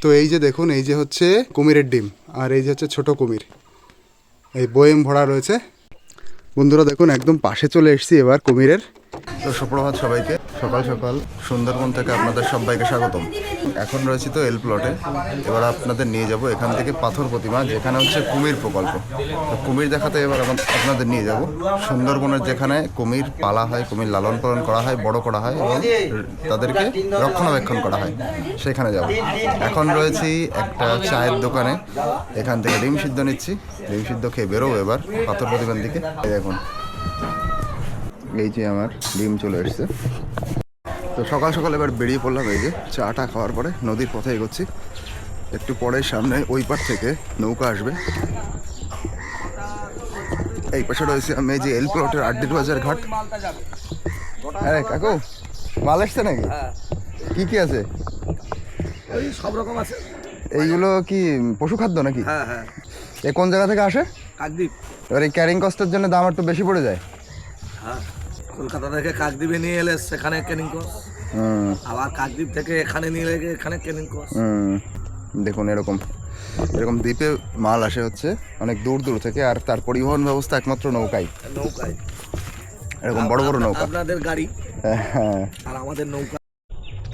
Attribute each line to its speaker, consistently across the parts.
Speaker 1: তো এই যে দেখুন, এই যে হচ্ছে কুমিরের ডিম, আর এই যে হচ্ছে ছোট কুমির, এই বয়েম ভরা রয়েছে। বন্ধুরা দেখুন, একদম পাশে চলে এসেছি এবার কুমিরের। তো সুপ্রভাত সবাইকে, সকাল সকাল সুন্দরবন থেকে আপনাদের সবাইকে স্বাগতম। এখন রয়েছি তো এল প্লটে। এবার আপনাদের নিয়ে যাব এখান থেকে পাথর প্রতিমা, যেখানে হচ্ছে কুমির প্রকল্প। তো কুমির দেখাতে এবার আপনাদের নিয়ে যাব সুন্দরবনের, যেখানে কুমির পালা হয়, কুমির লালন পালন করা হয়, বড় করা হয় এবং তাদেরকে রক্ষণাবেক্ষণ করা হয়, সেখানে যাব। এখন রয়েছি একটা চায়ের দোকানে, এখান থেকে ডিম সিদ্ধ নিচ্ছি। ডিম সিদ্ধ খেয়ে বেরোবো এবার পাথর প্রতিমার দিকে। দেখুন, এই যে আমার ডিম চলে এসছে। তো সকাল সকাল এবার বেরিয়ে পড়লাম। এই যে চাটা খাওয়ার পরে নদীর পথে এগোচ্ছি। একটু পরে সামনে ওই পার থেকে নৌকা আসবে। এই পাশে রয়েছে আমি এই যে এল প্লটের আড্ডির বাজার ঘাট। আরে কাকু, মাল এসছে নাকি? কি কি আছে?
Speaker 2: সব রকম আছে।
Speaker 1: এইগুলো কি পশু খাদ্য নাকি?
Speaker 2: হ্যাঁ হ্যাঁ।
Speaker 1: এ কোন জায়গা থেকে আসে?
Speaker 2: কাকদ্বীপ।
Speaker 1: এবার এই ক্যারিং কস্টের জন্য দাম একটু বেশি পড়ে যায়।
Speaker 2: হ্যাঁ, কলকাতা থেকে কাকদ্বীপে নিয়ে এলে সেখানে ক্যানিং কস্ট, আবার কাকদ্বীপ থেকে এখানে নিয়ে এলে এখানে ক্যানিং কস্ট।
Speaker 1: দেখুন, এরকম এরকম দ্বীপে মাল আসে হচ্ছে অনেক দূর দূর থেকে, আর তার পরিবহন ব্যবস্থা একমাত্র নৌকায়।
Speaker 2: নৌকায়
Speaker 1: এরকম বড় বড় নৌকা।
Speaker 2: আপনাদের গাড়ি
Speaker 1: হ্যাঁ।
Speaker 2: আর আমাদের নৌকা।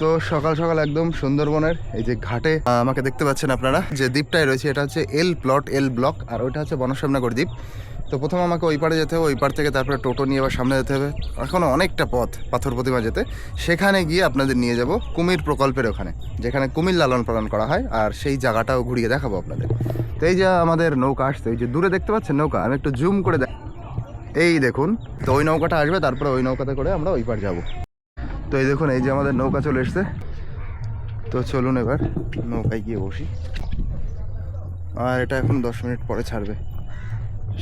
Speaker 1: তো সকাল সকাল একদম সুন্দরবনের এই যে ঘাটে আমাকে দেখতে পাচ্ছেন আপনারা, যে দ্বীপটায় রয়েছে এটা হচ্ছে এল প্লট, এল ব্লক, আর ওইটা হচ্ছে বনশ্যামনগর দ্বীপ। তো প্রথম আমাকে ওই পারে যেতে হবে, ওই পার থেকে তারপরে টোটো নিয়ে আবার সামনে যেতে হবে। এখনও অনেকটা পথ পাথর প্রতিমা যেতে। সেখানে গিয়ে আপনাদের নিয়ে যাব কুমির প্রকল্পের ওখানে, যেখানে কুমির লালন পালন করা হয়, আর সেই জায়গাটাও ঘুরিয়ে দেখাবো আপনাদের। তো এই যে আমাদের নৌকা আসছে, এই যে দূরে দেখতে পাচ্ছেন নৌকা, আমি একটু জুম করে এই দেখুন। তো ওই নৌকাটা আসবে, তারপরে ওই নৌকাতে করে আমরা ওই পার যাবো। তো এই দেখুন, এই যে আমাদের নৌকা চলে এসছে। তো চলুন এবার নৌকায় গিয়ে বসি। আর এটা এখন 10 মিনিট পরে ছাড়বে।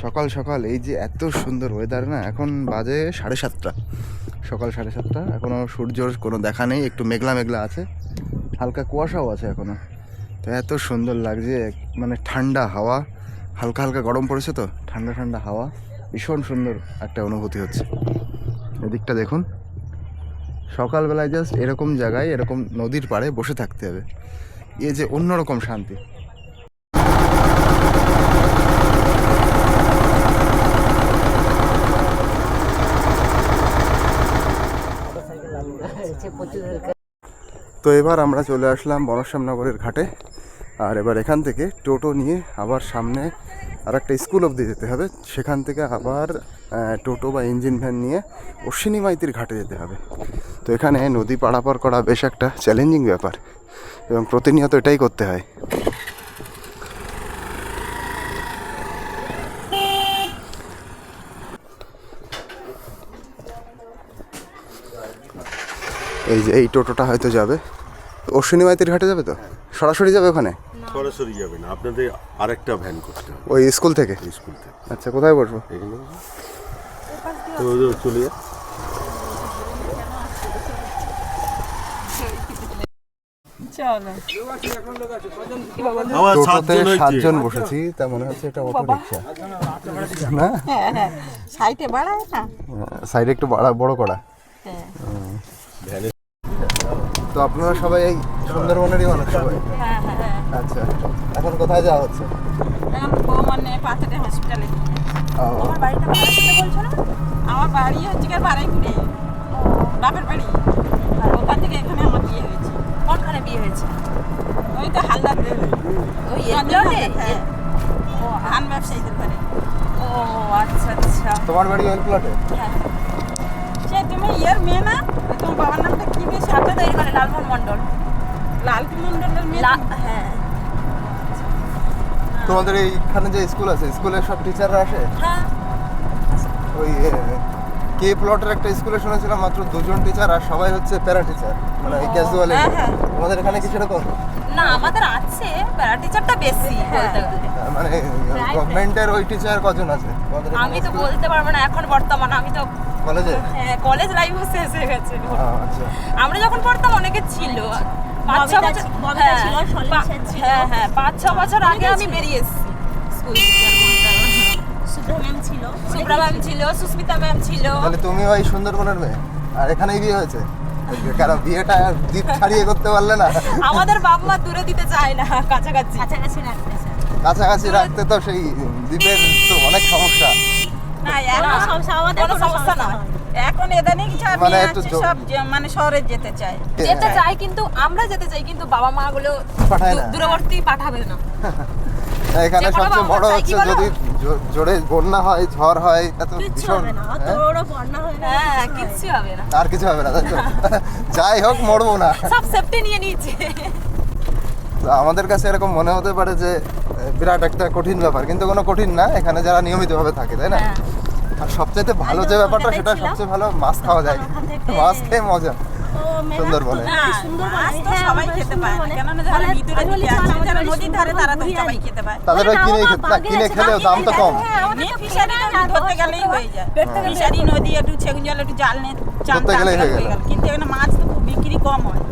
Speaker 1: সকাল সকাল এই যে এত সুন্দর ওয়েদার না, এখন বাজে 7:30, সকাল 7:30। এখনও সূর্যর কোনো দেখা নেই, একটু মেঘলা মেঘলা আছে, হালকা কুয়াশাও আছে এখনও। তো এত সুন্দর লাগছে, মানে ঠান্ডা হাওয়া, হালকা হালকা গরম পড়েছে, তো ঠান্ডা ঠান্ডা হাওয়া, ভীষণ সুন্দর একটা অনুভূতি হচ্ছে। এদিকটা দেখুন, সকালবেলায় জাস্ট এরকম জায়গায়, এরকম নদীর পাড়ে বসে থাকতে হবে, এই যে অন্যরকম শান্তি। তো এবার আমরা চলে আসলাম বনশ্যামনগরের ঘাটে। আর এবার এখান থেকে টোটো নিয়ে আবার সামনে আর একটা স্কুল অবধি যেতে হবে, সেখান থেকে আবার টোটো বা ইঞ্জিন ভ্যান নিয়ে অশ্বিনী মাইতির ঘাটে যেতে হবে। তো এখানে নদী পারাপার করা বেশ একটা চ্যালেঞ্জিং ব্যাপার, এবং প্রতিনিয়ত এটাই করতে হয়। এই যে এই টোটোটা হয়তো যাবে অশ্বিনী মাইতির ঘাটে, যাবে তো সরাসরি যাবে ওখানে?
Speaker 3: সরাসরি যাবে না, আপনাদের আরেকটা ভ্যান করতে হবে
Speaker 1: ওই স্কুল থেকে।
Speaker 3: স্কুল থেকে।
Speaker 1: আচ্ছা, কোথায় বসবো?
Speaker 3: এখানে তো চলে যা।
Speaker 1: টোটোতে 7 জন বসেছি, তা মনে হচ্ছে এটা অটো রিক্সা না?
Speaker 4: সাইডে বাড়ায় না,
Speaker 1: সাইডে একটু বড় করা। তো আপনারা সবাই এই সুন্দরবনেরই মানুষ সবাই? আচ্ছা, এখন কোথায় যাওয়া হচ্ছে?
Speaker 4: মানে পাথরে হসপিটালে। আমার বাড়িটা বারাইপুরে বলছো না? আমার বাড়ি হচ্ছে কি বারাইপুরে, বাপের বাড়ি। আর ওখান থেকে এখানে আমার বিয়ে হয়েছে। কোনখানে বিয়ে হয়েছে? ওই তো হালদার, ওই এলপ্লটে। ও, ধান ব্যবসায়ীদের ঘরে। ও আচ্ছা আচ্ছা।
Speaker 1: তোমার বাড়ি এল প্লটে?
Speaker 4: হ্যাঁ। সে তুমি ইয়ের মেয়ে না? তোমার বাবার নামটা কি বেশ? সাথে তৈরি করে লালমোহন মণ্ডল। লালমোহন মণ্ডলের মেয়ে? হ্যাঁ।
Speaker 1: তোমাদের এইখানে যে স্কুল আছে, স্কুলের সব টিচাররা আসে?
Speaker 4: হ্যাঁ।
Speaker 1: ওই কে প্লটের একটা স্কুলে শুনেছিলাম মাত্র 2 জন টিচার, আর সবাই হচ্ছে প্যারা টিচার, মানে ওই ক্যাজুয়াল। আমাদের এখানে কি সেরকম?
Speaker 4: না, আমাদের আছে প্যারা টিচারটা বেশি বলতে গেলে।
Speaker 1: মানে গভর্নমেন্টের ওই টিচার কজন আছে?
Speaker 4: আমি তো বলতে পারবো না এখন বর্তমানে, আমি তো
Speaker 1: কলেজে।
Speaker 4: হ্যাঁ, কলেজ লাইফ শেষ হয়ে গেছে।
Speaker 1: আচ্ছা,
Speaker 4: আমরা যখন পড়তাম অনেকে ছিল, 5-6 বছর। হ্যাঁ হ্যাঁ, 5-6 বছর আগে আমি বেরিয়ে এসেছি স্কুল টিচার বলতে। সুব্রা ম্যাম ছিল, সুস্মিতা ম্যাম ছিল।
Speaker 1: তাহলে তুমি ওই সুন্দরবনের মেয়ে, আর এখানেই বিয়ে হয়েছে? কেন বিয়েটা দ্বীপ ছাড়িয়ে করতে পারলে না?
Speaker 5: আমাদের বাবা মা দূরে দিতে চায় না, কাছাকাছি
Speaker 4: কাছাকাছি রাখতে চাই।
Speaker 1: কাছাকাছি রাখতে তো সেই দ্বীপের তো অনেক সমস্যা।
Speaker 4: না এখন
Speaker 5: আমাদের কোনো সমস্যা না।
Speaker 4: এখন এদানি কিছু আমি
Speaker 1: মানে একটু
Speaker 4: সব মানে শহরে যেতে চাই।
Speaker 5: যেতে চাই কিন্তু আমরা যেতে চাই কিন্তু বাবা মা গুলো
Speaker 1: পাঠায় না।
Speaker 5: দূরবর্তী পাঠাবে না।
Speaker 1: এখানে
Speaker 5: যে কোনো
Speaker 1: সবচেয়ে
Speaker 5: বাবা
Speaker 1: বড়
Speaker 5: চাই কি
Speaker 1: হচ্ছে
Speaker 5: বলো?
Speaker 1: যদি জোরে বন্যা হয়, ঝড় হয়, তা তো ভীষণ
Speaker 5: হ্যাঁ, কিচ্ছু হবে না।
Speaker 1: আর কিছু হবে না, তাই তো? যাই হোক, মরবো না।
Speaker 5: সব সেফটি নিয়ে নিয়েছে।
Speaker 1: তো আমাদের কাছে এরকম মনে হতে পারে যে বিরাট একটা কঠিন ব্যাপার, কিন্তু কোনো কঠিন না এখানে যারা নিয়মিতভাবে থাকে, তাই না? আর সবচেয়ে ভালো যে ব্যাপারটা, সেটা সবচেয়ে ভালো মাছ খাওয়া যায়। মাছ খেয়ে মজা সুন্দরবনে।
Speaker 4: না মাছ তো সবাই খেতে পায় না, কেননা যারা ভিতরে দিকে আছে, যারা নদীর ধারে, তারা তো সবাই খেতে পায়।
Speaker 1: তাদের ওই কিনে খেলেও দাম তো কম।
Speaker 4: নিয়ে ফিশারিটা ধরতে গেলেই হয়ে যায়। ফিশারি নদী একটু সেগুন জল একটু জাল নিয়ে চান
Speaker 1: ধরতে গেলেই হয়ে গেল।
Speaker 4: কিন্তু এখানে মাছ তো খুব বিক্রি কম হয়।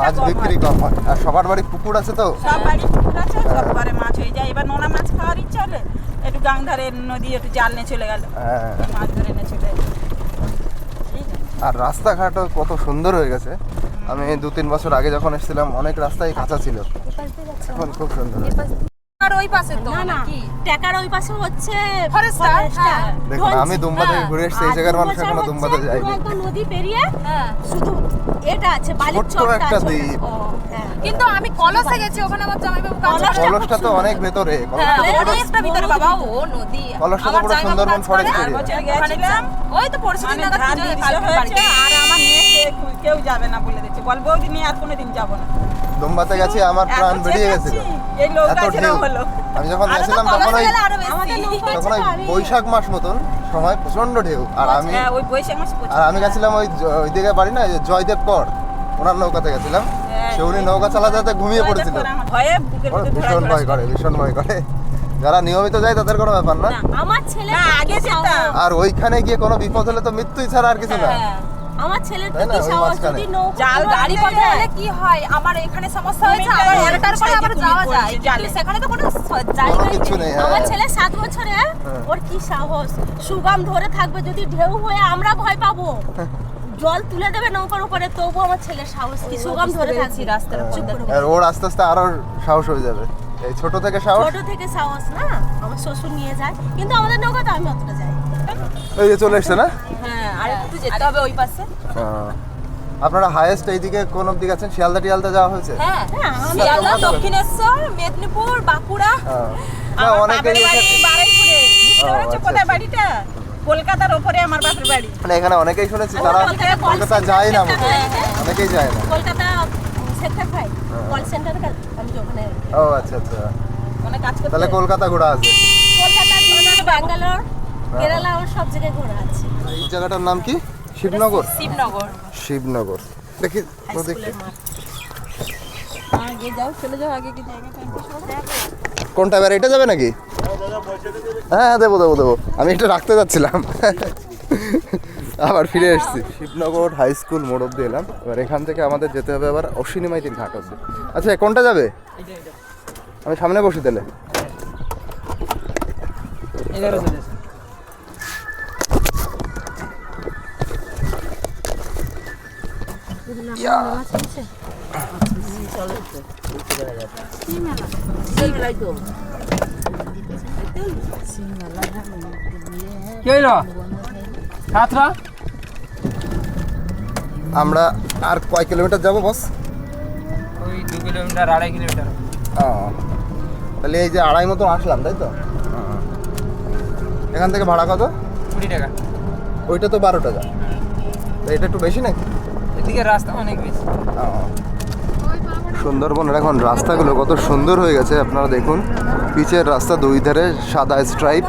Speaker 1: মাছ বিক্রি কম হয়, আর সবার বাড়ি পুকুর আছে তো।
Speaker 4: সব বাড়ি পুকুর আছে, সব ঘরে মাছ হয়ে যায়। এবার নোনা মাছ খাওয়ার ইচ্ছা হলে একটু গাং ধারে নদী একটু জাল নিয়ে চলে গেল,
Speaker 1: হ্যাঁ।
Speaker 4: মাছ ধরে নিয়ে চলে এলো।
Speaker 1: আর রাস্তাঘাটও কত সুন্দর হয়ে গেছে। আমি 2-3 বছর আগে যখন এসেছিলাম অনেক রাস্তাই কাঁচা ছিল, এখন খুব সুন্দর হয়েছে।
Speaker 5: আর ওই পাশে তো কি
Speaker 6: টাকার ওই পাশে হচ্ছে
Speaker 5: ফরেস্টার। হ্যাঁ
Speaker 1: দেখুন, আমি দুম্বা থেকে ঘুরে এসেছি, এই জায়গার মানুষ এখনো দুম্বাতে যায়নি।
Speaker 6: একদম নদী পেরিয়ে
Speaker 5: হ্যাঁ,
Speaker 6: শুধু এটা আছে বালির
Speaker 1: ছোট্ট
Speaker 6: চরটা
Speaker 1: একটা
Speaker 6: আছে।
Speaker 1: দ্বীপ।
Speaker 6: ও, হ্যাঁ।
Speaker 5: কিন্তু আমি কলসে গেছি, ওখানে আমার জামাইবাবু কাজ করে।
Speaker 1: কলসটা তো অনেক ভেতরে,
Speaker 5: হ্যাঁ,
Speaker 1: কলসটা তো পুরো-
Speaker 5: অনেকটা ভিতরে বাবা, ও নদী।
Speaker 1: কলসটা তো
Speaker 5: আমার
Speaker 1: পুরো
Speaker 5: জামাইবাবু
Speaker 1: সুন্দরবন
Speaker 5: কাজ করে।
Speaker 1: ফরেস্ট
Speaker 4: আর
Speaker 1: এরিয়া।
Speaker 4: বছর
Speaker 5: ওখানে
Speaker 4: গেছিলাম,
Speaker 5: ওই তো পরশুদিন
Speaker 4: মানে
Speaker 5: নাগাদ
Speaker 4: ধান
Speaker 5: পুজো
Speaker 4: দৃশ্য
Speaker 5: কালকে
Speaker 4: হয়েছে,
Speaker 5: বাড়িতে।
Speaker 4: আর আমার মেয়েকে কেউ যাবে না বলে দিচ্ছে, বলবো দিন আর কোনোদিন যাবো না।
Speaker 1: দুম্বাতে গেছি, আমার প্রাণ
Speaker 4: এত
Speaker 1: বেরিয়ে
Speaker 4: চেঁচাচ্ছি,
Speaker 1: গেছিল।
Speaker 4: এই লোক
Speaker 1: এত
Speaker 4: গাছেরও
Speaker 1: ঢেউ।
Speaker 4: হলো।
Speaker 1: আমি যখন
Speaker 5: আরো তো
Speaker 1: গেছিলাম তখন
Speaker 5: কলসে
Speaker 1: ওই
Speaker 5: গেলে আরো বেশি।
Speaker 6: আমাদের নৌকা
Speaker 1: তখন ওই বৈশাখ মাস মতন সময়, প্রচন্ড ঢেউ। আর আমি
Speaker 4: হ্যাঁ, ওই বৈশাখ মাস
Speaker 1: আর আমি গেছিলাম ওই দিকে বাড়ি না, যে জয়দেব কর, ওনার নৌকাতে গেছিলাম। সে উনি নৌকা চালাতে ঘুমিয়ে পড়েছিল।
Speaker 4: ভয়ে বুকের
Speaker 1: ওর
Speaker 4: ভিতর
Speaker 1: ভীষণ ভয় করে, ভীষণ ভয় করে। যারা নিয়মিত যায় তাদের কোনো ব্যাপার না।
Speaker 6: আমার ছেলে
Speaker 4: না, আগে যেতাম।
Speaker 1: আর ওইখানে গিয়ে কোনো বিপদ হলে তো মৃত্যুই ছাড়া আর কিছু না।
Speaker 6: আমার ছেলের
Speaker 1: তাই
Speaker 6: তো
Speaker 1: না,
Speaker 6: কি
Speaker 1: ওই
Speaker 6: সাহস
Speaker 1: মাঝখানে।
Speaker 6: যদি নৌকা
Speaker 4: জাল
Speaker 5: গাড়ি
Speaker 4: গাড়ি
Speaker 5: পথে হলে কি হয়, আমার এখানে সমস্যা হয়েছে,
Speaker 4: তুমি
Speaker 5: আবার
Speaker 4: তো
Speaker 5: এটার পরে আবার
Speaker 4: সাইডে
Speaker 5: যাওয়া
Speaker 4: তুমি
Speaker 5: যায়,
Speaker 4: বলছি,
Speaker 5: কিন্তু
Speaker 4: জালে।
Speaker 5: সেখানে তো কোনো
Speaker 1: কোনো
Speaker 5: জায়গাই
Speaker 1: কিচ্ছু
Speaker 5: নেই।
Speaker 1: নেই।
Speaker 6: আমার
Speaker 1: হ্যাঁ।
Speaker 6: ছেলে 7 বছরে ওর কি সাহস, সুগাম ধরে থাকবে, যদি ঢেউ হয়ে আমরা ভয় পাবো, জল তুলে দেবে নৌকার উপরে, তবু আমার ছেলের সাহস কি, সুগাম ধরে থাকছি রাস্তার
Speaker 5: রাস্তার
Speaker 6: উপর।
Speaker 1: আর ওর আস্তে আস্তে আরো সাহস হয়ে যাবে, এই ছোট থেকে সাহস।
Speaker 6: ছোট থেকে সাহস না, আমার শ্বশুর নিয়ে যায়, কিন্তু আমাদের নৌকাতে আমি অতটা যাই।
Speaker 1: এই যে চলে এসছে না।
Speaker 5: হ্যাঁ, আর একটু যেতে হবে ওই পাশে।
Speaker 1: আপনারা হাইয়েস্ট এইদিকে কোন অব্দি গেছেন? শিয়ালদা টিয়ালদা যাওয়া হয়েছে?
Speaker 5: হ্যাঁ,
Speaker 6: আমি
Speaker 5: শিয়ালদা, দক্ষিণেশ্বর, মেদিনীপুর, বাঁকুড়া।
Speaker 1: হ্যাঁ। না,
Speaker 4: আমার
Speaker 1: অনেকেই
Speaker 4: বাপের বাড়ি
Speaker 1: এখানে-
Speaker 4: বারুইপুরে। বুঝতে
Speaker 1: ও,
Speaker 4: পেরেছো
Speaker 1: আচ্ছা,
Speaker 4: কোথায়
Speaker 1: আচ্ছা।
Speaker 4: বাড়িটা? কলকাতার ওপরে আমার বাপের বাড়ি।
Speaker 1: মানে এখানে অনেকেই শুনেছি তারা কলকাতা যায় না বলে, অনেকেই যায় না।
Speaker 6: কলকাতা সেক্টর 5 কল সেন্টারে আমি ওখানে
Speaker 1: ও আচ্ছা আচ্ছা,
Speaker 4: মানে কাজ করতে
Speaker 1: তাহলে কলকাতা ঘোরা আছে।
Speaker 6: কলকাতা, ব্যাঙ্গালোর, কেরালা, ওর সব জায়গায় ঘোরা আছে।
Speaker 1: এই জায়গাটার নাম কি? শিবনগর।
Speaker 5: শিবনগর।
Speaker 1: শিবনগর দেখি তো দেখি
Speaker 4: আগে যাও, চলে যাও আগে কি জায়গাটা।
Speaker 1: কোনটা, এবার এটা যাবে নাকি? হ্যাঁ দেবো দেবো দেবো, আমি এটা রাখতে যাচ্ছিলাম। আবার ফিরে এসেছি। শিবনগর হাই স্কুল মোড় অব্দি এলাম। এবার এখান থেকে আমাদের যেতে হবে আবার অশ্বিনী মাইতির ঘাট অব্দি। আচ্ছা, কোনটা যাবে? আমি সামনে বসি তাহলে। আমরা আর কয় কিলোমিটার যাবো বস?
Speaker 7: ওই 2 কিলোমিটার 2.5 কিলোমিটার।
Speaker 1: তাহলে এই যে আড়াই মতো আসলাম, তাই তো? এখান থেকে ভাড়া কত?
Speaker 7: 20 টাকা।
Speaker 1: ওইটা তো 12 টাকা, তো এটা একটু বেশি নাকি?
Speaker 7: এদিকে রাস্তা অনেক বেশি।
Speaker 1: সুন্দরবনের এখন রাস্তাগুলো কত সুন্দর হয়ে গেছে, আপনারা দেখুন। পিচের রাস্তা, দুই ধারে সাদা স্ট্রাইপ।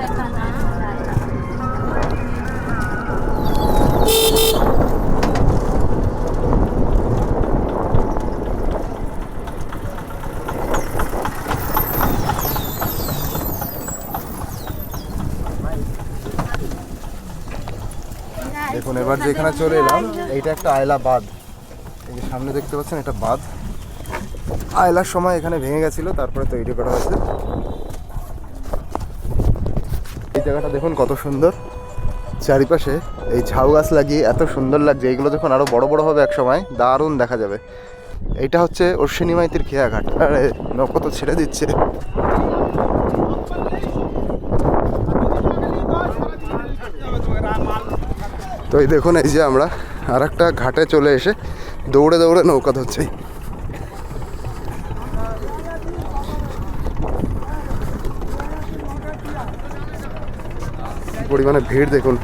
Speaker 1: দেখুন এবার যেখানে চলে এলাম, এইটা একটা আয়লা বাঁধ। এই যে সামনে দেখতে পাচ্ছেন, এটা বাঁধ। আয়লার সময় এখানে ভেঙে গেছিল, তারপরে তৈরি করা হয়েছে। এই জায়গাটা দেখুন কত সুন্দর। চারিপাশে এই ঝাউ গাছ লাগিয়ে এত সুন্দর লাগছে, এইগুলো যখন আরো বড় বড় হবে এক সময় দারুণ দেখা যাবে। এইটা হচ্ছে অশ্বিনী মাইতির খেয়াঘাট। আরে নৌকো তো ছেড়ে দিচ্ছে। তো এই দেখুন, এই যে আমরা আর একটা ঘাটে চলে এসে দৌড়ে দৌড়ে নৌকা ধরছি। পরিমাণে ভিড় দেখুন।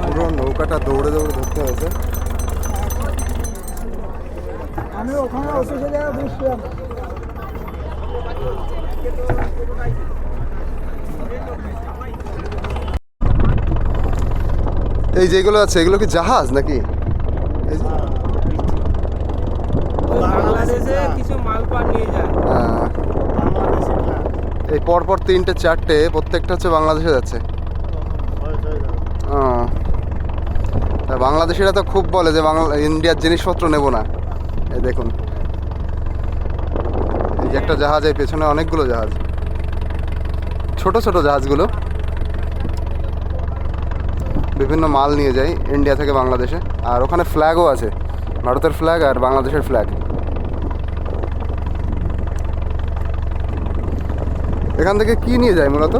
Speaker 1: পুরো নৌকাটা দৌড়ে দৌড়ে ধরতে হয়েছে। এই যেগুলো আছে এগুলো কি জাহাজ নাকি? এই যে
Speaker 7: বাংলাদেশে কিছু মালপাট নিয়ে যায়।
Speaker 1: এই পরপর 3টে 4টে প্রত্যেকটা হচ্ছে বাংলাদেশে যাচ্ছে। তা বাংলাদেশিরা তো খুব বলে যে ইন্ডিয়ার জিনিসপত্র নেব না। এই দেখুন, এই যে একটা জাহাজ, এই পেছনে অনেকগুলো জাহাজ, ছোট ছোট জাহাজগুলো বিভিন্ন মাল নিয়ে যায় ইন্ডিয়া থেকে বাংলাদেশে। আর ওখানে ফ্ল্যাগও আছে, ভারতের ফ্ল্যাগ আর বাংলাদেশের ফ্ল্যাগ। এখান থেকে কি নিয়ে যায় মূলত?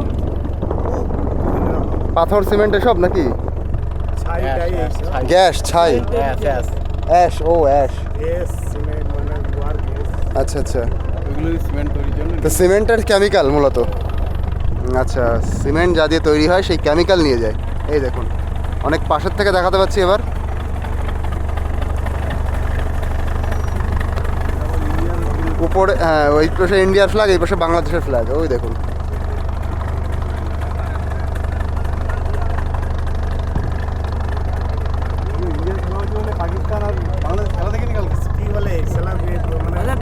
Speaker 1: পাথর, সিমেন্ট এসব নাকি? গ্যাস, ছাই, অ্যাশ। ও অ্যাশ, আচ্ছা আচ্ছা। তো সিমেন্টের কেমিক্যাল মূলত। আচ্ছা, সিমেন্ট যা দিয়ে তৈরি হয় সেই কেমিক্যাল নিয়ে যায়। এই দেখুন, অনেক পাশের থেকে দেখাতে পাচ্ছি এবার। উপরে হ্যাঁ, ওই পাশে ইন্ডিয়ার ফ্ল্যাগ, এই পাশে বাংলাদেশের ফ্ল্যাগ। ওই দেখুন,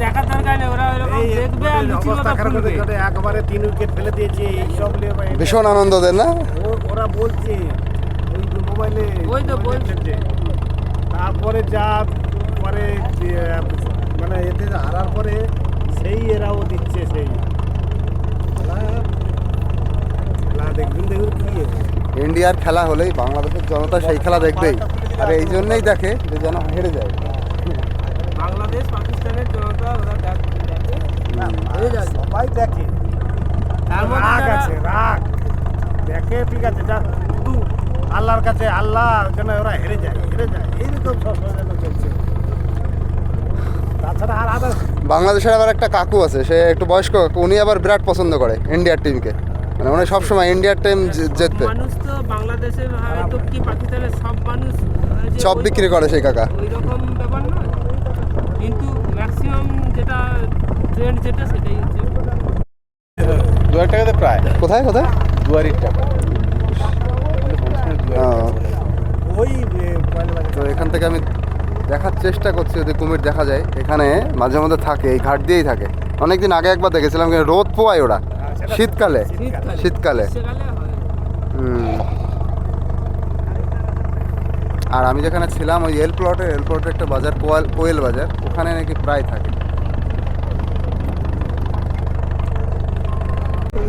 Speaker 7: দেখার দরকার নেই, ওরা এরকম দেখবে আর
Speaker 8: একবারে 3 উইকেট ফেলে দিয়েছে এইসব নিয়ে
Speaker 1: ভীষণ আনন্দ দেন না?
Speaker 8: ওরা বলছে ওই মোবাইলে,
Speaker 7: ওই তো বলছে।
Speaker 8: তারপরে যা পরে মানে এতে হারার পরে সেই এরাও দিচ্ছে সেই দেখুন কি
Speaker 1: ইন্ডিয়ার খেলা হলেই বাংলাদেশের জনতা সেই খেলা দেখবেই। আর এই জন্যই দেখে যে যেন হেরে যায়।
Speaker 7: বাংলাদেশ পাকিস্তানের জনতা ওরা দেখে
Speaker 8: সবাই দেখে,
Speaker 7: তার মধ্যে
Speaker 8: রাগ আছে, রাগ দেখে, ঠিক আছে, যা শুধু আল্লাহর কাছে, আল্লাহ যেন ওরা হেরে যায় এইরকম সবসময় যেন চলছে। তাছাড়া আর আদার
Speaker 1: বাংলাদেশের আবার একটা কাকু আছে, সে একটু বয়স্ক কাকু, উনি আবার বিরাট পছন্দ করে ইন্ডিয়ার টিমকে। মানে উনি সবসময় ইন্ডিয়ার টিম জিতবে।
Speaker 7: মানুষ তো বাংলাদেশের হয়তো কি পাকিস্তানের সব মানুষ
Speaker 1: সব বিক্রি করে সেই কাকা।
Speaker 7: ওই রকম ব্যাপার নয়, কিন্তু ম্যাক্সিমাম যেটা ট্রেন্ড যেটা সেটাই হচ্ছে
Speaker 3: 2000 টাকাতে প্রায়
Speaker 1: কোথায় কোথায়?
Speaker 3: দুয়ারির টাকা।
Speaker 8: ওই
Speaker 1: তো এখান থেকে আমি দেখার চেষ্টা করছি যদি কুমির দেখা যায়। এখানে মাঝে মধ্যে থাকে, এই ঘাট দিয়েই থাকে। অনেকদিন আগে একবার দেখেছিলাম, কিন্তু রোদ পোয়ায় ওরা শীতকালে।
Speaker 7: সেকালে হয়।
Speaker 1: আর আমি যেখানে ছিলাম ওই এল প্লটের একটা বাজার, কোয়েল বাজার, ওখানে নাকি প্রায় থাকে।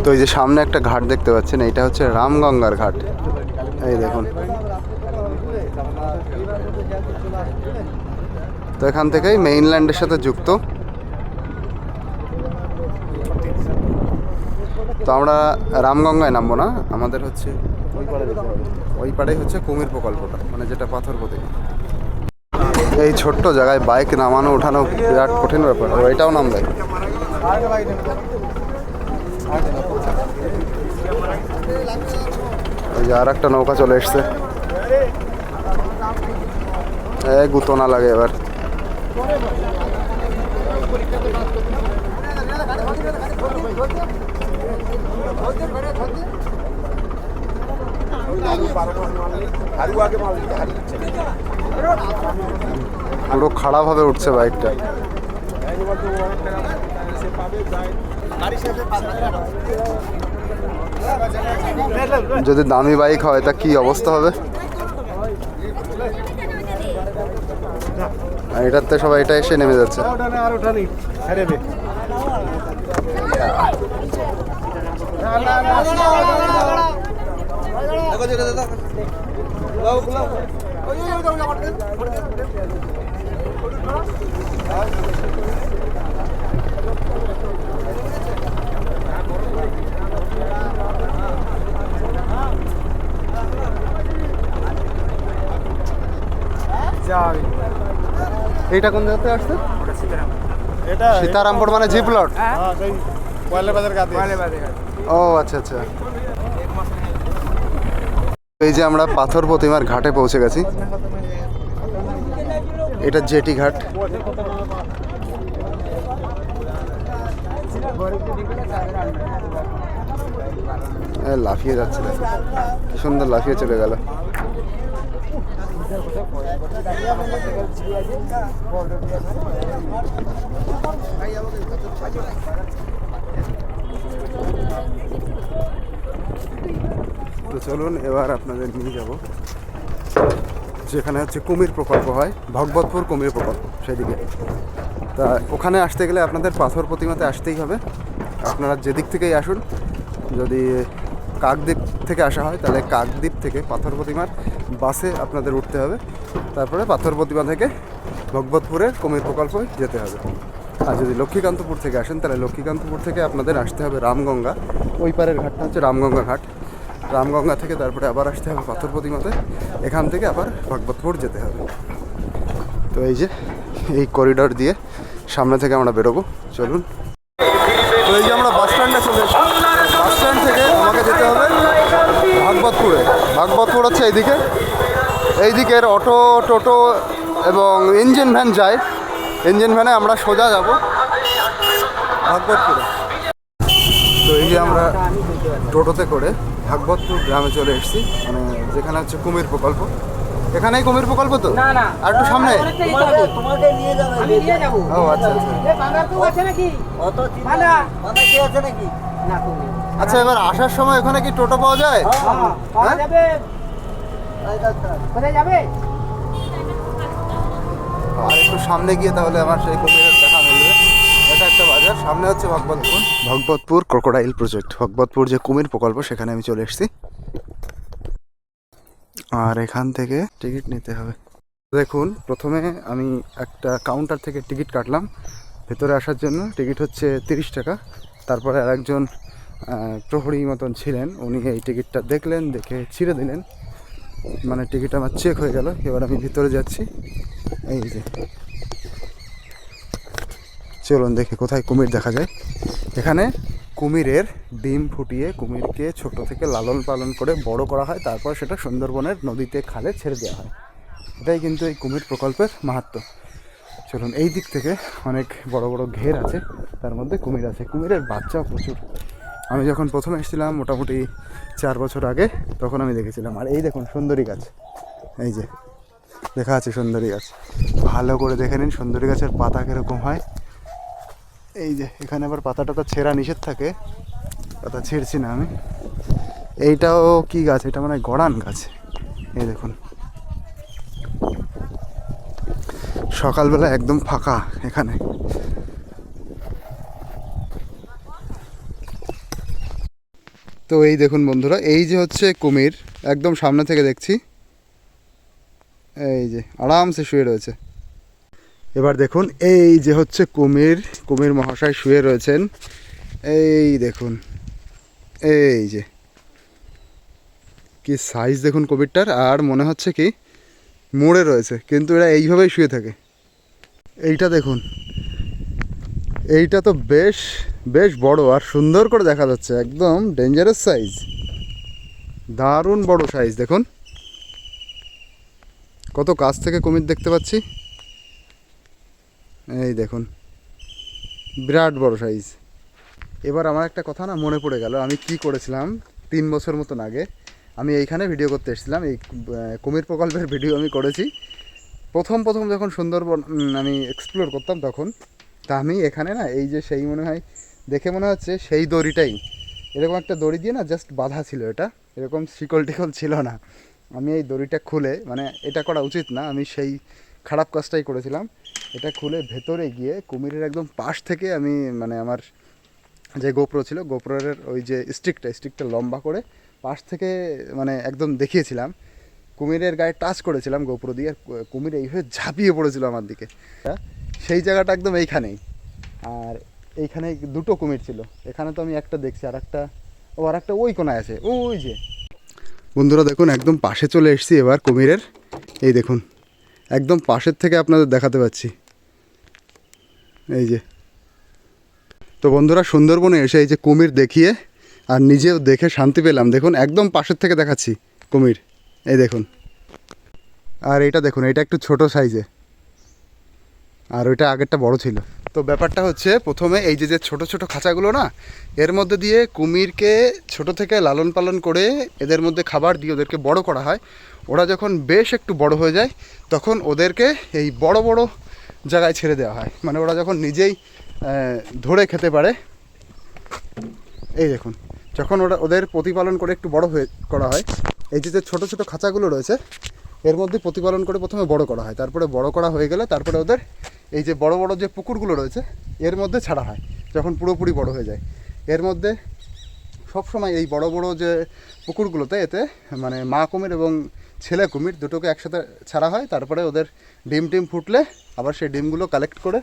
Speaker 1: তো এই যে সামনে একটা ঘাট দেখতে পাচ্ছেন, এইটা হচ্ছে রামগঙ্গার ঘাট। এই দেখুন, তো এখান থেকেই মেইনল্যান্ডের সাথে যুক্ত। তো আমরা রামগঙ্গায় নামবো না, আমাদের হচ্ছে ওই পাড়েই হচ্ছে কুমির প্রকল্পটা, মানে যেটা পাথর প্রতিমা। এই ছোট্ট জায়গায় বাইক নামানো ওঠানো বিরাট কঠিন ব্যাপার। ও এটাও নাম দেয়। ওই যে আর একটা নৌকা চলে এসছে, গুতো না লাগে এবার। পুরো খাড়াভাবে উঠছে বাইকটা। যদি দামি বাইক হয় তা কি অবস্থা হবে? আর এটাতে সবাই এটা এসে নেমে যাচ্ছে।
Speaker 8: আর ওটা নেই ছেড়ে দে।
Speaker 1: এইটা কোন জায়গাতে আসছে?
Speaker 8: এটা
Speaker 1: সীতারামপুর মানে জি প্লট?
Speaker 8: হ্যাঁ সেই পয়লা বাজার কাছে।
Speaker 1: ও আচ্ছা আচ্ছা। এই যে আমরা পাথর প্রতিমার ঘাটে পৌঁছে গেছি। এটা জেটি ঘাট। লাফিয়ে যাচ্ছে, দেখো কি সুন্দর লাফিয়ে চলে গেল। তো চলুন এবার আপনাদের নিয়ে যাব যেখানে হচ্ছে কুমির প্রকল্প হয়, ভগবতপুর কুমির প্রকল্প, সেদিকে। তা ওখানে আসতে গেলে আপনাদের পাথর প্রতিমাতে আসতেই হবে। আপনারা যেদিক থেকেই আসুন, যদি কাকদ্বীপ থেকে আসা হয় তাহলে কাকদ্বীপ থেকে পাথর প্রতিমার বাসে আপনাদের উঠতে হবে, তারপরে পাথর প্রতিমা থেকে ভগবতপুরের কুমির প্রকল্প যেতে হবে। আর যদি লক্ষ্মীকান্তপুর থেকে আসেন তাহলে লক্ষ্মীকান্তপুর থেকে আপনাদের আসতে হবে রামগঙ্গা, ওই পারের ঘাটটা হচ্ছে রামগঙ্গা ঘাট। রামগঙ্গা থেকে তারপরে আবার আসতে হবে পাথর প্রতিমাতে, এখান থেকে আবার ভগবতপুর যেতে হবে। তো এই যে এই করিডোর দিয়ে সামনে থেকে আমরা বেরোবো, চলুন। তো এই যে আমরা বাস স্ট্যান্ডে চলে এসেছি। বাস স্ট্যান্ড থেকে আমাকে যেতে হবে ভাগবতপুরে। ভাগবতপুর হচ্ছে এইদিকের অটো, টোটো এবং ইঞ্জিন ভ্যান যায়। ইঞ্জিন ভ্যানে আমরা সোজা যাব ভাগবতপুরে। তো এই যে আমরা টোটোতে করে ভাগবতপুর গ্রামে চলে এসেছি, মানে যেখানে হচ্ছে কুমির প্রকল্প। এখানেই কুমির প্রকল্প তো?
Speaker 7: না না,
Speaker 1: আর একটু সামনে?
Speaker 2: তোমাকে নিয়ে যাবে।
Speaker 7: আমি নিয়ে যাবো।
Speaker 1: ও আচ্ছা আচ্ছা।
Speaker 7: বাঁধার তো আছে নাকি?
Speaker 2: অত
Speaker 7: বাঁধা
Speaker 2: কি আছে নাকি?
Speaker 7: না তো নেই।
Speaker 1: আচ্ছা, এবার আসার সময় ওখানে কি টোটো পাওয়া যায়?
Speaker 7: পাওয়া যাবে। কোথায় যাবে?
Speaker 1: আর একটু সামনে গিয়ে তাহলে আমার সেই কুমিরের দেখা মিলবে। এটা একটা বাজার, সামনে হচ্ছে ভগবতপুর। ভগবতপুর ক্রোকোডাইল প্রজেক্ট, ভগবতপুর যে কুমির প্রকল্প, সেখানে আমি চলে এসেছি। আর এখান থেকে টিকিট নিতে হবে। দেখুন, প্রথমে আমি একটা কাউন্টার থেকে টিকিট কাটলাম ভেতরে আসার জন্য। টিকিট হচ্ছে 30 টাকা। তারপরে আরেকজন প্রহরী মতন ছিলেন, উনি এই টিকিটটা দেখলেন, দেখে ছিঁড়ে দিলেন, মানে টিকিট আমার চেক হয়ে গেল। এবার আমি ভিতরে যাচ্ছি। এই যে চলুন দেখি কোথায় কুমির দেখা যায়। এখানে কুমিরের ডিম ফুটিয়ে কুমিরকে ছোট থেকে লালন পালন করে বড় করা হয়, তারপর সেটা সুন্দরবনের নদীতে খালে ছেড়ে দেওয়া হয়। এটাই কিন্তু এই কুমির প্রকল্পের মাহাত্ম্য। চলুন, এই দিক থেকে অনেক বড় বড় ঘের আছে, তার মধ্যে কুমির আছে। কুমিরের বাচ্চাও প্রচুর। আমি যখন প্রথম এসেছিলাম মোটামুটি 4 বছর আগে, তখন আমি দেখেছিলাম। আর এই দেখুন সুন্দরী গাছ, এই যে লেখা আছে সুন্দরী গাছ। ভালো করে দেখে নিন সুন্দরী গাছের পাতা কীরকম হয়। এই যে এখানে আবার পাতা টাতা ছেঁড়া নিষেধ থাকে, পাতা ছিঁড়ছি না আমি। এইটাও কি গাছ? এটা মানে গড়ান গাছ। এই দেখুন, সকালবেলা একদম ফাঁকা এখানে। তো এই দেখুন বন্ধুরা, এই যে হচ্ছে কুমির, একদম সামনে থেকে দেখছি। এই যে আরামসে শুয়ে রয়েছে। এবার দেখুন, এই যে হচ্ছে কুমির, কুমির মহাশয় শুয়ে রয়েছেন। এই দেখুন, এই যে কি সাইজ দেখুন কুমিরটার। আর মনে হচ্ছে কি মরে রয়েছে, কিন্তু এরা এইভাবেই শুয়ে থাকে। এইটা দেখুন, এইটা তো বেশ বেশ বড় আর সুন্দর করে দেখা যাচ্ছে, একদম ডেঞ্জারাস সাইজ, দারুণ বড় সাইজ। দেখুন কত কাছ থেকে কুমির দেখতে পাচ্ছি। এই দেখুন বিরাট বড় সাইজ। এবার আমার একটা কথা না মনে পড়ে গেল, আমি কি করেছিলাম 3 বছর মতন আগে। আমি এইখানে ভিডিও করতে এসেছিলাম, এই কুমির প্রকল্পের ভিডিও আমি করেছি। প্রথম যখন সুন্দরবন আমি এক্সপ্লোর করতাম, তখন তা আমি এখানে না এই যে সেই মনে হয় দেখে মনে হচ্ছে সেই দড়িটাই, এরকম একটা দড়ি দিয়ে না জাস্ট বাঁধা ছিল, এটা এরকম শিকল টিকল ছিল না। আমি এই দড়িটা খুলে, মানে এটা করা উচিত না, আমি সেই খারাপ কাজটাই করেছিলাম। এটা খুলে ভেতরে গিয়ে কুমিরের একদম পাশ থেকে আমি মানে আমার যে গোপ্রো ছিল, গোপ্রোর ওই যে স্টিকটা লম্বা করে পাশ থেকে মানে একদম দেখিয়েছিলাম, কুমিরের গায়ে টাচ করেছিলাম গোপ্রো দিয়ে, আর কুমির এইভাবে ঝাঁপিয়ে পড়েছিল আমার দিকে। সেই জায়গাটা একদম এইখানেই, আর এইখানে দুটো কুমির ছিল, এখানে তো আমি একটা দেখছি, আর একটা ওই কোনায় আছে, ওই যে। বন্ধুরা দেখুন একদম পাশে চলে এসেছি এবার কুমিরের, এই দেখুন একদম পাশের থেকে আপনাদের দেখাতে পাচ্ছি, এই যে। তো বন্ধুরা সুন্দরবনে এসে এই যে কুমির দেখিয়ে আর নিজেও দেখে শান্তি পেলাম। দেখুন একদম পাশের থেকে দেখাচ্ছি কুমির, এই দেখুন। আর এটা দেখুন, এটা একটু ছোট সাইজে, আর ওইটা আগেরটা বড় ছিল। তো ব্যাপারটা হচ্ছে প্রথমে এই যে ছোট ছোট খাঁচাগুলো না, এর মধ্যে দিয়ে কুমিরকে ছোট থেকে লালন পালন করে এদের মধ্যে খাবার দিয়ে ওদেরকে বড় করা হয়। ওরা যখন বেশ একটু বড় হয়ে যায় তখন ওদেরকে এই বড় বড় জায়গায় ছেড়ে দেওয়া হয়, মানে ওরা যখন নিজেই ধরে খেতে পারে। এই দেখুন যখন ওদের প্রতিপালন করে একটু বড় করা হয়, এই যে ছোটো ছোটো খাঁচাগুলো রয়েছে এর মধ্যে প্রতিপালন করে প্রথমে বড় করা হয়, তারপরে বড় করা হয়ে গেলে তারপরে ওদের এই যে বড় বড় যে পুকুরগুলো রয়েছে এর মধ্যে ছাড়া হয়। যখন পুরোপুরি বড় হয়ে যায় এর মধ্যে সবসময় এই বড় বড় যে পুকুরগুলোতে এতে মানে মা কুমির এবং ছেলে কুমির দুটোকে একসাথে ছাড়া হয়। তারপরে ওদের ডিম ফুটলে আবার সেই ডিমগুলো কালেক্ট করে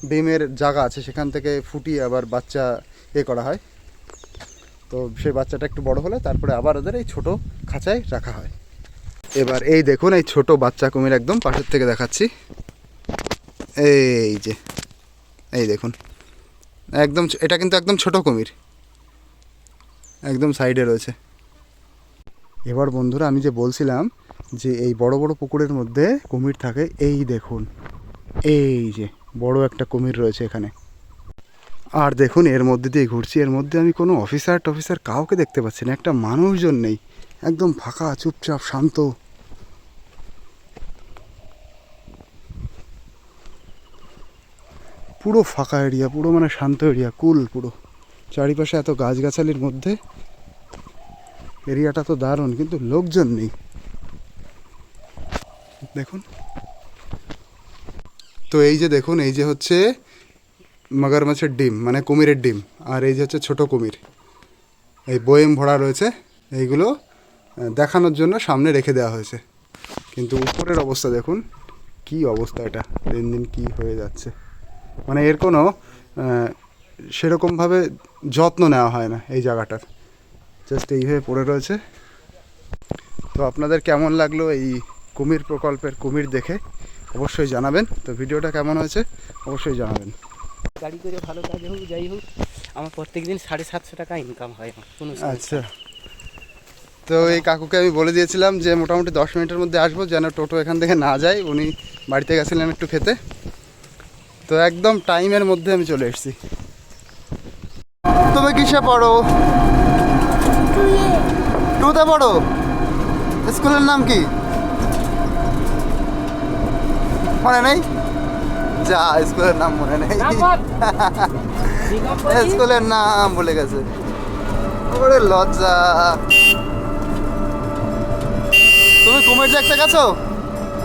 Speaker 1: ডিমের জায়গা আছে সেখান থেকে ফুটিয়ে আবার বাচ্চা করা হয়। তো সেই বাচ্চাটা একটু বড় হলে তারপরে আবার ওদের এই ছোটো খাঁচায় রাখা হয়। এবার এই দেখুন এই ছোট বাচ্চা কুমির একদম পাশের থেকে দেখাচ্ছি, এই যে এই দেখুন একদম, এটা কিন্তু একদম ছোট কুমির, একদম সাইডে রয়েছে। এবার বন্ধুরা আমি যে বলছিলাম যে এই বড় বড় পুকুরের মধ্যে কুমির থাকে, এই দেখুন এই যে বড় একটা কুমির রয়েছে এখানে। আর দেখুন এর মধ্যে দিয়ে ঘুরছি, এর মধ্যে আমি কোনো অফিসার কাউকে দেখতে পাচ্ছি না, একটা মানুষজন নেই, একদম ফাঁকা চুপচাপ শান্ত। পুরো ফাঁকা এরিয়া, পুরো মানে শান্ত এরিয়া, কুল পুরো চারিপাশে এত গাছগাছালির মধ্যে এরিয়াটা তো দারুণ, কিন্তু লোকজন নেই দেখুন। তো এই যে দেখুন এই যে হচ্ছে মগরমাছের ডিম মানে কুমিরের ডিম, আর এই যে হচ্ছে ছোট কুমির, এই বয়েম ভরা রয়েছে, এইগুলো দেখানোর জন্য সামনে রেখে দেওয়া হয়েছে। কিন্তু উপরের অবস্থা দেখুন কি অবস্থা, এটা দিন দিন কী হয়ে যাচ্ছে, মানে এর কোনো সেরকমভাবে যত্ন নেওয়া হয় না এই জায়গাটার, জাস্ট এইভাবে পড়ে রয়েছে। তো আপনাদের কেমন লাগলো এই কুমির প্রকল্পের কুমির দেখে অবশ্যই জানাবেন। তো ভিডিওটা কেমন হয়েছে অবশ্যই জানাবেন।
Speaker 7: গাড়ি করে ভালো কাজ হোক যাই হোক, আমার প্রত্যেক দিন 750 টাকা ইনকাম হয় আমার কোনো।
Speaker 1: আচ্ছা, তো এই কাকুকে আমি বলে দিয়েছিলাম যে মোটামুটি 10 মিনিটের মধ্যে আসবো, যেন টোটো এখান থেকে না যায়, উনি বাড়িতে গেছিলেন একটু খেতে। তো একদম টাইমের মধ্যে আমি চলে এসেছি। তুমি কিসে পড়ো? টুতে পড়ো? স্কুলের নাম কি মনে নেই? যা স্কুলের নাম মনে নেই, স্কুলের নাম ভুলে গেছে, ওরে লজ্জা। তুমি কুমির দেখতে গেছো?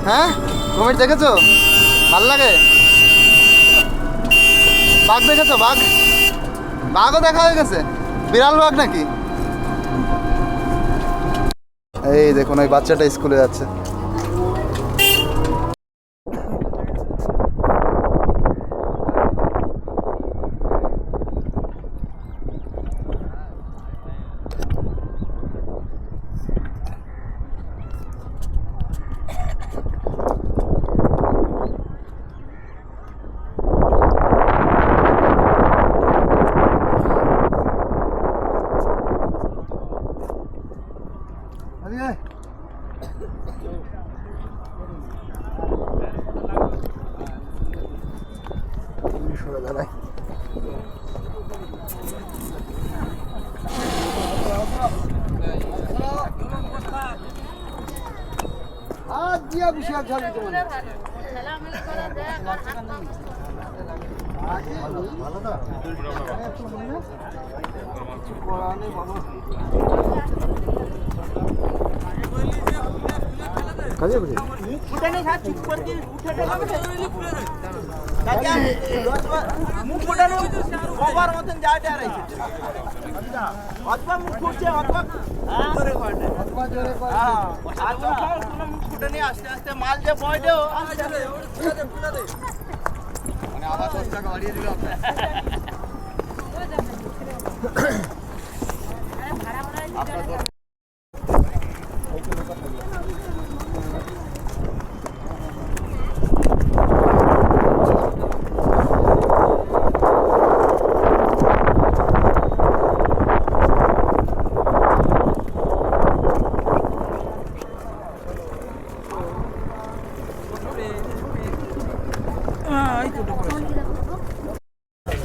Speaker 1: হ্যাঁ কুমির দেখেছো? ভাল লাগে? বাঘ দেখেছো? বাঘও দেখা হয়ে গেছে? বিড়াল বাঘ নাকি? এই দেখুন ওই বাচ্চাটা স্কুলে যাচ্ছে। কাজে বুঝি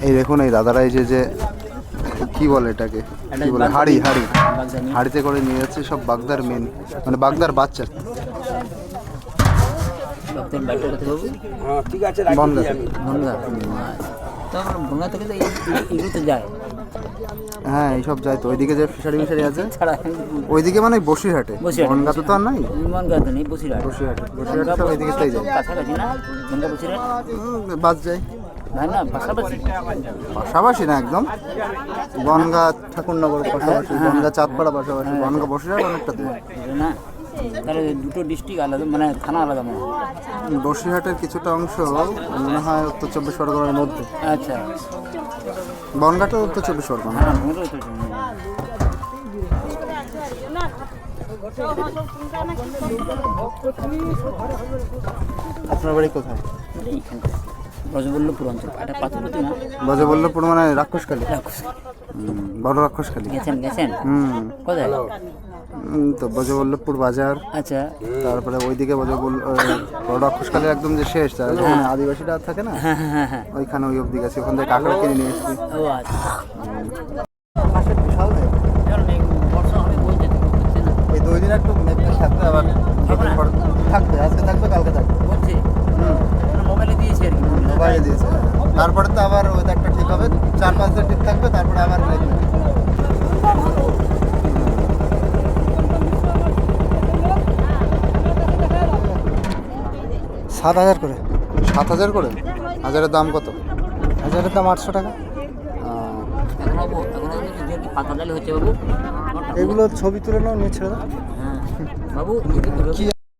Speaker 1: এই দেখুন এই দাদারা এই যে কি বলে এটাকে কি বলে হাড়িতে করে নিয়ে যাচ্ছে সব বাগদার মেন মানে বাগদার বাচ্চা হ্যাঁ এইসব যায় তো ওইদিকে যে ফিশারি মিশারি আছে ওইদিকে মানে বসিরহাটে বনগাঁতে তো আর নাই বসিরহাটে সব ওইদিকেতেই যায় বাস যায় পাশাপাশি না একদম বনগাঁ ঠাকুরনগর পাশাপাশি বনগাঁ চাঁদপাড়া পাশাপাশি বনগাঁ বসিরহাট অনেকটা দূর
Speaker 9: না তাহলে দুটো ডিস্ট্রিক্ট আলাদা মানে থানা আলাদা মনে হয়
Speaker 1: বসিরহাটের কিছুটা অংশ মনে হয় উত্তর 24 পরগনার মধ্যে
Speaker 9: আচ্ছা
Speaker 1: বনগাঁটা উত্তর 24 পরগনা
Speaker 9: হ্যাঁ মোটাই তো
Speaker 1: আপনার বাড়ি কোথায়
Speaker 9: ব্রজবল্লভপুর অঞ্চল একটা পাথরপতি না
Speaker 1: ব্রজবল্লভপুর মানে রাক্ষসখালী বড় রাক্ষসখালী
Speaker 9: গেছেন কোথায়
Speaker 1: তো ব্রজবল্লভপুর বাজার
Speaker 9: আচ্ছা
Speaker 1: তারপরে ওইদিকে বড় রাক্ষসখালী একদম যে শেষ তার ওখানে আদিবাসীরা থাকে না
Speaker 9: হ্যাঁ
Speaker 1: ওইখানে ওই অব্দি গেছে ওখান থেকে কাঁকড়া কিনে নিয়ে এসেছি
Speaker 9: ও আচ্ছা
Speaker 1: বিশাল
Speaker 9: বর্ষা হবে বলতে না
Speaker 1: এই 2 দিন একটু মেঘটা থাকবে আবার থাকবে আজকে থাকবে কালকে থাকবে
Speaker 9: বলছে মোবাইলে দিয়েছে আর কি
Speaker 1: মোবাইলে দিয়েছে তারপরে তো আবার ওয়েদারটা ঠিক হবে 4-5 দিন ঠিক থাকবে তারপরে আবার মেঘ
Speaker 8: 7,000 করে
Speaker 1: 7,000 করে হাজারের দাম কত
Speaker 8: 1,000-এর দাম 800 টাকা
Speaker 9: এখন পাতা ডালি হচ্ছে বাবু
Speaker 8: এগুলো ছবি তুলে নাও নিয়ে ছেড়ে দাও
Speaker 9: হ্যাঁ বাবু
Speaker 8: কি